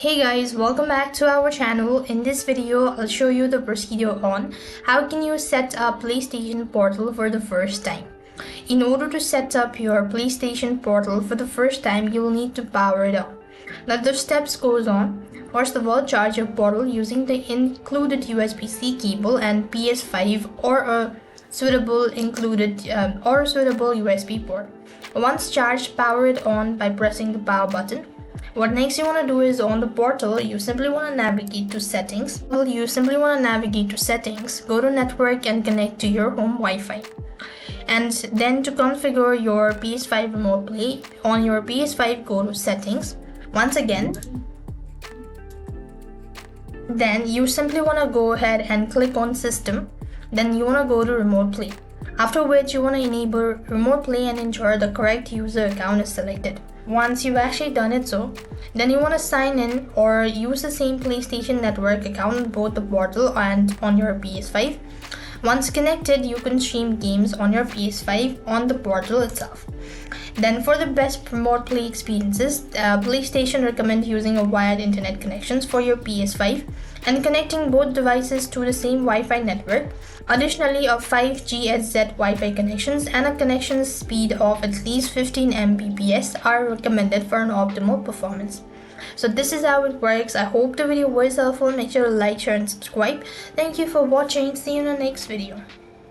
Hey guys, welcome back to our channel. In this video, I'll show you the procedure on how can you set up PlayStation Portal for the first time. In order to set up your PlayStation Portal for the first time, you will need to power it on. Now the steps goes on. First of all, charge your Portal using the included USB-C cable and PS5 or a suitable USB port. Once charged, power it on by pressing the power button. What next you want to do is on the portal, you simply want to navigate to settings. Go to network and connect to your home Wi-Fi. And then to configure your PS5 remote play, on your PS5 go to settings. Once again, then you simply want to go ahead and click on system. Then you want to go to remote play. After which you want to enable remote play and ensure the correct user account is selected. Once you've actually done it then you want to sign in or use the same PlayStation Network account on both the portal and on your PS5. Once connected, you can stream games on your PS5 on the portal itself. Then for the best remote play experiences, PlayStation recommends using a wired internet connections for your PS5 and connecting both devices to the same Wi-Fi network. Additionally, a 5G SZ Wi-Fi connections and a connection speed of at least 15 Mbps are recommended for an optimal performance. So this is how it works. I hope the video was helpful. Make sure to like, share and subscribe. Thank you for watching. See you in the next video.